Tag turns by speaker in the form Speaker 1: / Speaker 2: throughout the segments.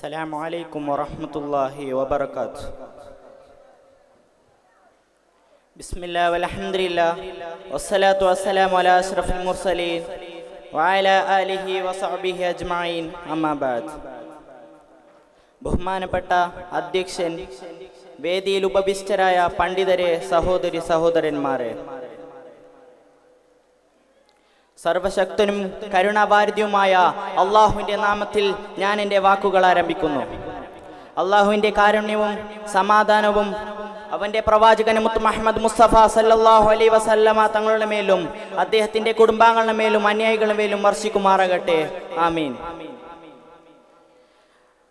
Speaker 1: السلام عليكم ورحمة الله وبركاته. بسم الله والحمد لله والصلاة والسلام على أشرف المرسلين وعلى آله وصحبه أجمعين أما بعد. ബഹുമാനപ്പെട്ട അധ്യക്ഷൻ, വേദിയിൽ ഉപവിഷ്ടരായ പണ്ഡിതരെ, സഹോദരി സഹോദരന്മാരെ, സർവശക്തനും കരുണാവാരിധിയുമായ അള്ളാഹുവിൻ്റെ നാമത്തിൽ ഞാൻ എൻ്റെ വാക്കുകൾ ആരംഭിക്കുന്നു. അള്ളാഹുവിൻ്റെ കാരുണ്യവും സമാധാനവും അവൻ്റെ പ്രവാചകൻ മുത്ത് മുഹമ്മദ് മുസ്തഫ സല്ലല്ലാഹു അലൈഹി വസല്ലമ തങ്ങളുടെ മേലും അദ്ദേഹത്തിൻ്റെ കുടുംബാംഗങ്ങളുടെ മേലും അനുയായികളുടെ മേലും വർഷിക്കുമാറാകട്ടെ. ആമീൻ.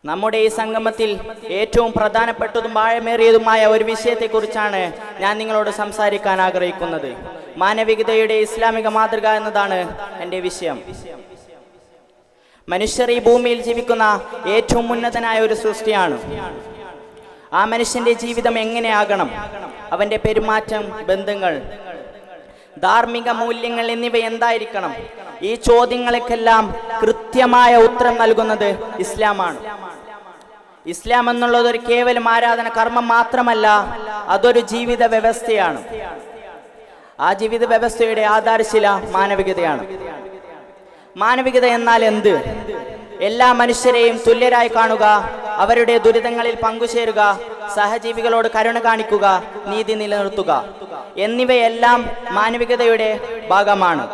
Speaker 1: നമ്മുടെ ഈ സംഗമത്തിൽ ഏറ്റവും പ്രധാനപ്പെട്ടതും ആഴമേറിയതുമായ ഒരു വിഷയത്തെക്കുറിച്ചാണ് ഞാൻ നിങ്ങളോട് സംസാരിക്കാൻ ആഗ്രഹിക്കുന്നത്. മാനവികതയുടെ ഇസ്ലാമിക മാതൃക എന്നതാണ് എൻ്റെ വിഷയം. മനുഷ്യർ ഈ ഭൂമിയിൽ ജീവിക്കുന്ന ഏറ്റവും ഉന്നതനായ ഒരു സൃഷ്ടിയാണ്. ആ മനുഷ്യന്റെ ജീവിതം എങ്ങനെയാകണം, അവന്റെ പെരുമാറ്റം, ബന്ധങ്ങൾ, ധാർമ്മിക മൂല്യങ്ങൾ എന്നിവ എന്തായിരിക്കണം, ഈ ചോദ്യങ്ങൾക്കെല്ലാം കൃത്യമായ ഉത്തരം നൽകുന്നത് ഇസ്ലാമാണ്. ഇസ്ലാം എന്നുള്ളത് ഒരു കേവലം ആരാധന കർമ്മം മാത്രമല്ല, അതൊരു ജീവിത വ്യവസ്ഥയാണ്. ആ ജീവിത വ്യവസ്ഥയുടെ ആധാരശില മാനവികതയാണ്. മാനവികത എന്നാൽ എന്ത്? എല്ലാ മനുഷ്യരെയും തുല്യരായി കാണുക, അവരുടെ ദുരിതങ്ങളിൽ പങ്കുചേരുക, സഹജീവികളോട് കരുണ കാണിക്കുക, നീതി നിലനിർത്തുക എന്നിവയെല്ലാം മാനവികതയുടെ ഭാഗമാണ്.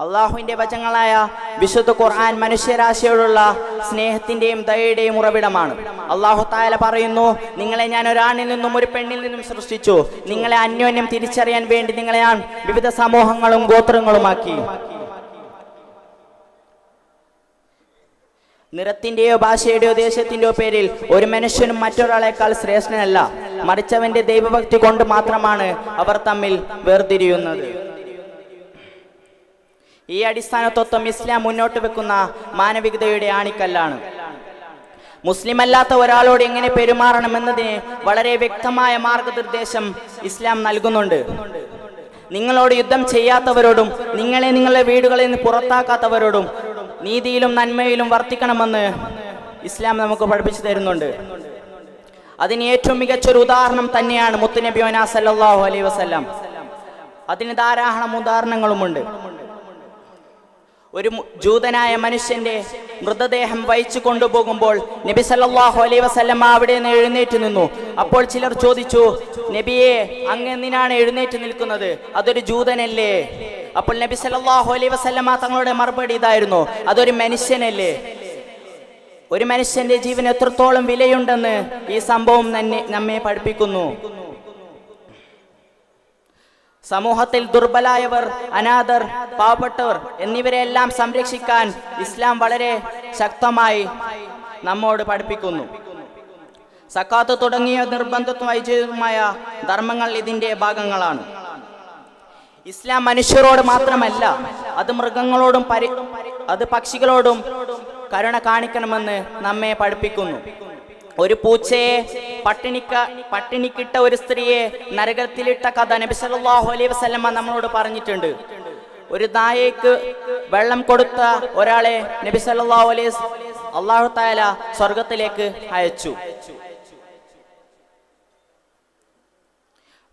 Speaker 1: അള്ളാഹുവിന്റെ വചനങ്ങളായ വിശുദ്ധ ഖുർആൻ മനുഷ്യരാശിയോടുള്ള സ്നേഹത്തിന്റെയും ദയയുടെയും ഉറവിടമാണ്. അള്ളാഹു തആല പറയുന്നു, നിങ്ങളെ ഞാൻ ഒരാണിൽ നിന്നും ഒരു പെണ്ണിൽ നിന്നും സൃഷ്ടിച്ചു, നിങ്ങളെ അന്യോന്യം തിരിച്ചറിയാൻ വേണ്ടി നിങ്ങളെ ഞാൻ വിവിധ സമൂഹങ്ങളും ഗോത്രങ്ങളുമാക്കി. നിറത്തിന്റെയോ ഭാഷയുടെയോ ദേശത്തിന്റെയോ പേരിൽ ഒരു മനുഷ്യനും മറ്റൊരാളെക്കാൾ ശ്രേഷ്ഠനല്ല, മറിച്ചവന്റെ ദൈവഭക്തി കൊണ്ട് മാത്രമാണ് അവർ തമ്മിൽ വേർതിരിയുന്നത്. ഈ അടിസ്ഥാന തത്വം ഇസ്ലാം മുന്നോട്ട് വെക്കുന്ന മാനവികതയുടെ ആണിക്കല്ലാണ്. മുസ്ലിം അല്ലാത്ത ഒരാളോട് എങ്ങനെ പെരുമാറണമെന്നതിന് വളരെ വ്യക്തമായ മാർഗനിർദ്ദേശം ഇസ്ലാം നൽകുന്നുണ്ട്. നിങ്ങളോട് യുദ്ധം ചെയ്യാത്തവരോടും നിങ്ങളെ നിങ്ങളുടെ വീടുകളിൽ നിന്ന് പുറത്താക്കാത്തവരോടും നീതിയിലും നന്മയിലും വർത്തിക്കണമെന്ന് ഇസ്ലാം നമുക്ക് പഠിപ്പിച്ചു തരുന്നുണ്ട്. അതിന് ഏറ്റവും മികച്ചൊരു ഉദാഹരണം തന്നെയാണ് മുത്തുനബി സല്ലല്ലാഹു അലൈഹി വസല്ലം. അതിന് ധാരാളം ഉദാഹരണങ്ങളുമുണ്ട്. ഒരു ജൂതനായ മനുഷ്യന്റെ മൃതദേഹം വഹിച്ചു കൊണ്ടുപോകുമ്പോൾ നബി സല്ലല്ലാഹു അലൈഹി വസല്ലമ അവിടെ നിന്ന് എഴുന്നേറ്റ് നിന്നു. അപ്പോൾ ചിലർ ചോദിച്ചു, നബിയെ, അങ്ങ് എന്തിനാണ് എഴുന്നേറ്റ് നിൽക്കുന്നത്? അതൊരു ജൂതനല്ലേ? അപ്പോൾ നബി സല്ലല്ലാഹു അലൈഹി വസല്ലമ തങ്ങളുടെ മറുപടി ഇതായിരുന്നു, അതൊരു മനുഷ്യനല്ലേ? ഒരു മനുഷ്യന്റെ ജീവൻ എത്രത്തോളം വിലയുണ്ടെന്ന് ഈ സംഭവം നമ്മെ പഠിപ്പിക്കുന്നു. സമൂഹത്തിൽ ദുർബലായവർ, അനാഥർ, പാവപ്പെട്ടവർ എന്നിവരെല്ലാം സംരക്ഷിക്കാൻ ഇസ്ലാം വളരെ ശക്തമായി നമ്മോട് പഠിപ്പിക്കുന്നു. സക്കാത്ത് തുടങ്ങിയ നിർബന്ധമായ ധർമ്മങ്ങൾ ഇതിന്റെ ഭാഗങ്ങളാണ്. ഇസ്ലാം മനുഷ്യരോട് മാത്രമല്ല, അത് മൃഗങ്ങളോടും അത് പക്ഷികളോടും കരുണ കാണിക്കണമെന്ന് നമ്മെ പഠിപ്പിക്കുന്നു. ഒരു പൂച്ചയെ പട്ടിണിക്കിട്ട ഒരു സ്ത്രീയെ നരകത്തിലിട്ട കഥ നബി സല്ലല്ലാഹു അലൈഹി വസല്ലമ നമ്മളോട് പറഞ്ഞിട്ടുണ്ട്. ഒരു നായയ്ക്ക് വെള്ളം കൊടുത്ത ഒരാളെ നബി സല്ലല്ലാഹു അലൈഹി അല്ലാഹു തആല സ്വർഗ്ഗത്തിലേക്ക് അയച്ചു.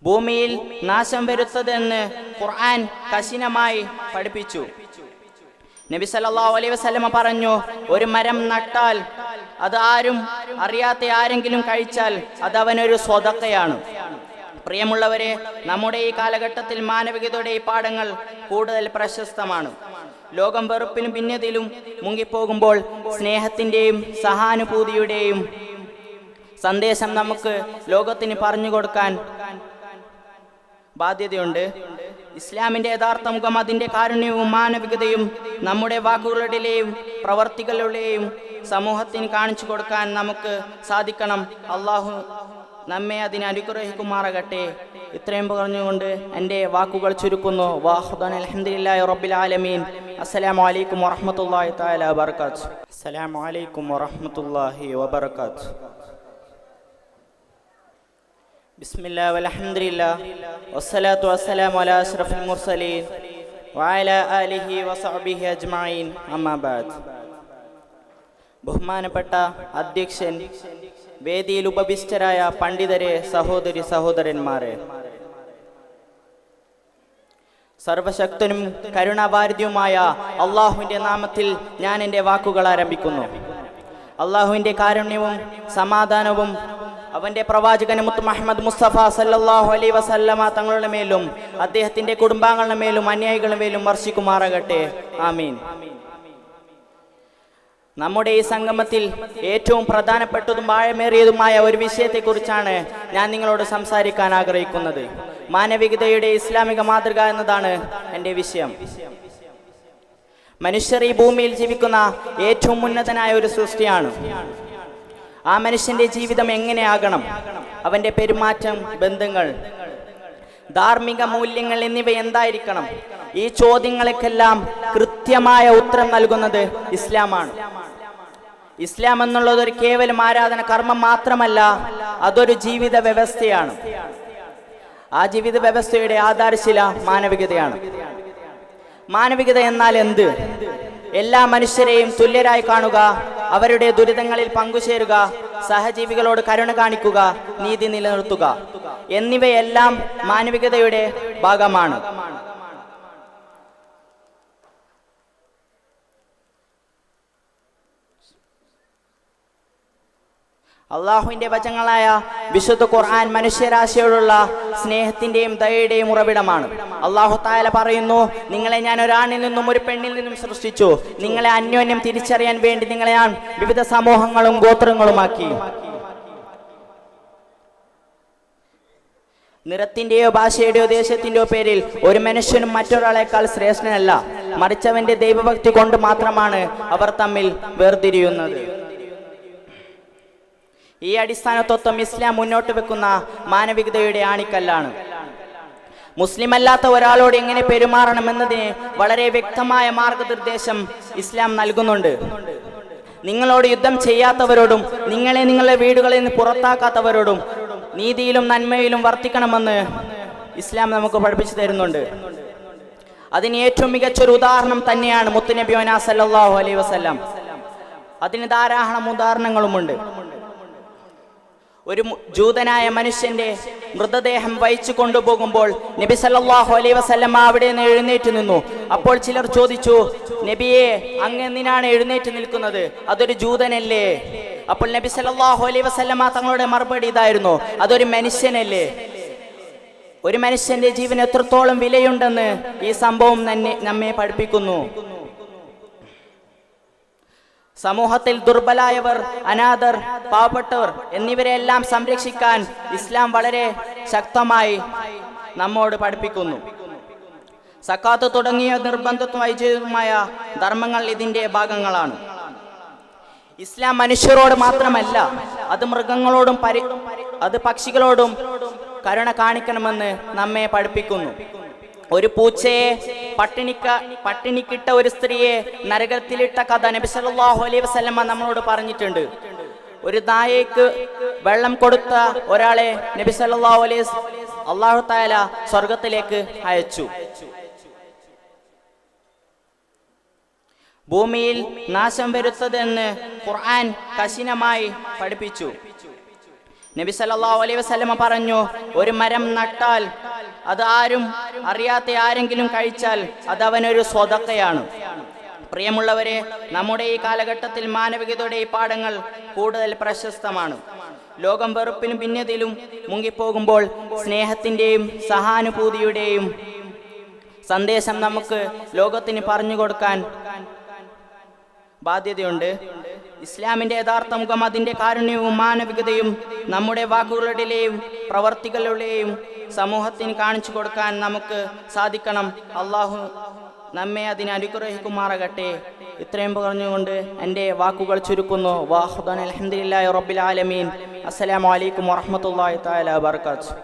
Speaker 1: ഭൂമിയിൽ നാശം വരുത്തതെന്ന് ഖുർആൻ കഠിനമായി പഠിപ്പിച്ചു. നബി സല്ലല്ലാഹു അലൈഹി വസല്ലമ പറഞ്ഞു, ഒരു മരം നട്ടാൽ അത് ആരും അറിയാത്ത ആരെങ്കിലും കഴിച്ചാൽ അത് അവനൊരു സ്വതക്കയാണ്. പ്രിയമുള്ളവരെ, നമ്മുടെ ഈ കാലഘട്ടത്തിൽ മാനവികതയുടെ ഈ പാഠങ്ങൾ കൂടുതൽ പ്രശസ്തമാണ്. ലോകം വെറുപ്പിലും ഭിന്നതയിലും മുങ്ങിപ്പോകുമ്പോൾ സ്നേഹത്തിന്റെയും സഹാനുഭൂതിയുടെയും സന്ദേശം നമുക്ക് ലോകത്തിന് പറഞ്ഞു കൊടുക്കാൻ ബാധ്യതയുണ്ട്. ഇസ്ലാമിന്റെ യഥാർത്ഥ മുഖം അതിന്റെ കാരുണ്യവും മാനവികതയും നമ്മുടെ വാക്കുകളുടെയും പ്രവർത്തികളുടെയും സമൂഹത്തിന് കാണിച്ചു കൊടുക്കാൻ നമുക്ക് സാധിക്കണം. അള്ളാഹു നമ്മെ അതിനെ അനുഗ്രഹിക്കുമാറാകട്ടെ. ഇത്രയും പറഞ്ഞുകൊണ്ട് എൻ്റെ വാക്കുകൾ ചുരുക്കുന്നു. വാഹുദാൻ അൽഹംദുലില്ലാഹി റബ്ബിൽ ആലമീൻ. അസ്സലാമു അലൈക്കും വറഹ്മത്തുള്ളാഹി തആല വബറകാതുഹു. അസ്സലാമു അലൈക്കും വറഹ്മത്തുള്ളാഹി വബറകാതുഹു. ബിസ്മില്ലാഹി വൽഹംദുലില്ലാഹ് വസ്സലാത്തു വസ്സലാമു അലാ അഷ്റഫിൽ മുർസലീൻ വഅലാ ആലിഹി വസഹ്ബിഹി അജ്മഈൻ അമ്മാ ബഅദ്. ബഹുമാനപ്പെട്ട അധ്യക്ഷൻ, വേദിയിൽ ഉപവിഷ്ടരായ പണ്ഡിതരെ, സഹോദരി സഹോദരന്മാരെ, സർവശക്തനും കരുണാവാരിധിയുമായ അള്ളാഹുവിൻ്റെ നാമത്തിൽ ഞാൻ എൻ്റെ വാക്കുകൾ ആരംഭിക്കുന്നു. അള്ളാഹുവിൻ്റെ കാരുണ്യവും സമാധാനവും അവൻ്റെ പ്രവാചകൻ മുത്ത് മുഹമ്മദ് മുസ്തഫ സല്ലല്ലാഹു അലൈഹി വസല്ലമ തങ്ങളുടെ മേലും അദ്ദേഹത്തിൻ്റെ കുടുംബാംഗങ്ങളുടെ മേലും അനുയായികളുടെ മേലും വർഷിക്കുമാറാകട്ടെ. ആമീൻ. നമ്മുടെ ഈ സംഗമത്തിൽ ഏറ്റവും പ്രധാനപ്പെട്ടതും ആഴമേറിയതുമായ ഒരു വിഷയത്തെക്കുറിച്ചാണ് ഞാൻ നിങ്ങളോട് സംസാരിക്കാൻ ആഗ്രഹിക്കുന്നത്. മാനവികതയുടെ ഇസ്ലാമിക മാതൃക എന്നതാണ് എൻ്റെ വിഷയം. മനുഷ്യർ ഈ ഭൂമിയിൽ ജീവിക്കുന്ന ഏറ്റവും ഉന്നതനായ ഒരു സൃഷ്ടിയാണ്. ആ മനുഷ്യന്റെ ജീവിതം എങ്ങനെയാകണം, അവന്റെ പെരുമാറ്റം, ബന്ധങ്ങൾ, ധാർമ്മിക മൂല്യങ്ങൾ എന്നിവ എന്തായിരിക്കണം, ഈ ചോദ്യങ്ങൾക്കെല്ലാം കൃത്യമായ ഉത്തരം നൽകുന്നത് ഇസ്ലാമാണ്. ഇസ്ലാം എന്നുള്ളത് ഒരു കേവലം ആരാധന കർമ്മം മാത്രമല്ല, അതൊരു ജീവിത വ്യവസ്ഥയാണ്. ആ ജീവിത വ്യവസ്ഥയുടെ ആധാരശില മാനവികതയാണ്. മാനവികത എന്നാൽ എന്ത്? എല്ലാ മനുഷ്യരെയും തുല്യരായി കാണുക, അവരുടെ ദുരിതങ്ങളിൽ പങ്കുചേരുക, സഹജീവികളോട് കരുണ കാണിക്കുക, നീതി നിലനിർത്തുക എന്നിവയെല്ലാം മാനവികതയുടെ ഭാഗമാണ്. അള്ളാഹുവിന്റെ വചനങ്ങളായ വിശുദ്ധ ഖുർആൻ മനുഷ്യരാശിയോടുള്ള സ്നേഹത്തിന്റെയും ദയയുടെയും ഉറവിടമാണ്. അള്ളാഹു തആല പറയുന്നു, നിങ്ങളെ ഞാൻ ഒരാണിൽ നിന്നും ഒരു പെണ്ണിൽ നിന്നും സൃഷ്ടിച്ചു, നിങ്ങളെ അന്യോന്യം തിരിച്ചറിയാൻ വേണ്ടി നിങ്ങളെ ഞാൻ വിവിധ സമൂഹങ്ങളും ഗോത്രങ്ങളുമാക്കി. നിറത്തിന്റെയോ ഭാഷയുടെയോ ദേശത്തിന്റെയോ പേരിൽ ഒരു മനുഷ്യനും മറ്റൊരാളെക്കാൾ ശ്രേഷ്ഠനല്ല, മറിച്ചവന്റെ ദൈവഭക്തി കൊണ്ട് മാത്രമാണ് അവർ തമ്മിൽ വേർതിരിയുന്നത്. ഈ അടിസ്ഥാന തത്വം ഇസ്ലാം മുന്നോട്ട് വെക്കുന്ന മാനവികതയുടെ ആണിക്കല്ലാണ്. മുസ്ലിം അല്ലാത്ത ഒരാളോട് എങ്ങനെ പെരുമാറണമെന്നതിന് വളരെ വ്യക്തമായ മാർഗനിർദ്ദേശം ഇസ്ലാം നൽകുന്നുണ്ട്. നിങ്ങളോട് യുദ്ധം ചെയ്യാത്തവരോടും നിങ്ങളെ നിങ്ങളുടെ വീടുകളിൽ നിന്ന് പുറത്താക്കാത്തവരോടും നീതിയിലും നന്മയിലും വർത്തിക്കണമെന്ന് ഇസ്ലാം നമുക്ക് പഠിപ്പിച്ചു തരുന്നുണ്ട്. അതിന് ഏറ്റവും മികച്ചൊരു ഉദാഹരണം തന്നെയാണ് മുത്തുനബി സല്ലല്ലാഹു അലൈഹി വസല്ലം. അതിന് ധാരാളം ഉദാഹരണങ്ങളുമുണ്ട്. ഒരു ജൂതനായ മനുഷ്യന്റെ മൃതദേഹം വഹിച്ചു കൊണ്ടുപോകുമ്പോൾ നബി സല്ലല്ലാഹു അലൈഹി വസല്ലം അവിടെ നിന്ന് എഴുന്നേറ്റ് നിന്നു. അപ്പോൾ ചിലർ ചോദിച്ചു, നബിയെ, അങ്ങ് എന്തിനാണ് എഴുന്നേറ്റ് നിൽക്കുന്നത്? അതൊരു ജൂതനല്ലേ? അപ്പോൾ നബി സല്ലല്ലാഹു അലൈഹി വസല്ലം തങ്ങളുടെ മറുപടി ഇതായിരുന്നു, അതൊരു മനുഷ്യനല്ലേ? ഒരു മനുഷ്യന്റെ ജീവന് എത്രത്തോളം വിലയുണ്ടെന്ന് ഈ സംഭവം തന്നെ നമ്മെ പഠിപ്പിക്കുന്നു. സമൂഹത്തിൽ ദുർബലായവർ, അനാഥർ, പാവപ്പെട്ടവർ എന്നിവരെല്ലാം സംരക്ഷിക്കാൻ ഇസ്ലാം വളരെ ശക്തമായി നമ്മോട് പഠിപ്പിക്കുന്നു. സക്കാത്ത് തുടങ്ങിയ നിർബന്ധമായ ധർമ്മങ്ങൾ ഇതിന്റെ ഭാഗങ്ങളാണ്. ഇസ്ലാം മനുഷ്യരോട് മാത്രമല്ല, അത് മൃഗങ്ങളോടും അത് പക്ഷികളോടും കരുണ കാണിക്കണമെന്ന് നമ്മെ പഠിപ്പിക്കുന്നു. ഒരു പൂച്ചയെ പട്ടിണിക്കിട്ട ഒരു സ്ത്രീയെ നരകത്തിലിട്ട കഥ നബി സല്ലല്ലാഹു അലൈഹി വസല്ലം നമ്മളോട് പറഞ്ഞിട്ടുണ്ട്. ഒരു നായയ്ക്ക് വെള്ളം കൊടുത്ത ഒരാളെ നബി സല്ലല്ലാഹു അലൈഹി അല്ലാഹു തആല സ്വർഗ്ഗത്തിലേക്ക് അയച്ചു. ഭൂമിയിൽ നാശം വരുത്തതെന്ന് ഖുർആൻ കഠിനമായി പഠിപ്പിച്ചു. നബി സല്ലല്ലാഹു അലൈഹി വസല്ലം പറഞ്ഞു, ഒരു മരം നട്ടാൽ അത് ആരും അറിയാത്ത ആരെങ്കിലും കഴിച്ചാൽ അത് അവനൊരു സ്വതക്കയാണ്. പ്രിയമുള്ളവരെ, നമ്മുടെ ഈ കാലഘട്ടത്തിൽ മാനവികതയുടെ ഈ പാഠങ്ങൾ കൂടുതൽ പ്രശസ്തമാണ്. ലോകം വെറുപ്പിനും ഭിന്നതയിലും മുങ്ങിപ്പോകുമ്പോൾ സ്നേഹത്തിന്റെയും സഹാനുഭൂതിയുടെയും സന്ദേശം നമുക്ക് ലോകത്തിന് പറഞ്ഞു കൊടുക്കാൻ ബാധ്യതയുണ്ട്. ഇസ്ലാമിന്റെ യഥാർത്ഥ മുഖം അതിന്റെ കാരുണ്യവും മാനവികതയും നമ്മുടെ വാക്കുകളുടെയും പ്രവർത്തികളുടെയും സമൂഹത്തിന് കാണിച്ചു കൊടുക്കാൻ നമുക്ക് സാധിക്കണം. അള്ളാഹു നമ്മെ അതിനെ അനുഗ്രഹിക്കുമാറാകട്ടെ. ഇത്രയും പറഞ്ഞുകൊണ്ട് എൻ്റെ വാക്കുകൾ ചുരുക്കുന്നു. വാഹുദാൻ അൽഹംദുലില്ലാഹി റബ്ബിൽ ആലമീൻ. അസ്സലാമു അലൈക്കും വറഹ്മത്തുള്ളാഹി തആല വബറകാതുഹു.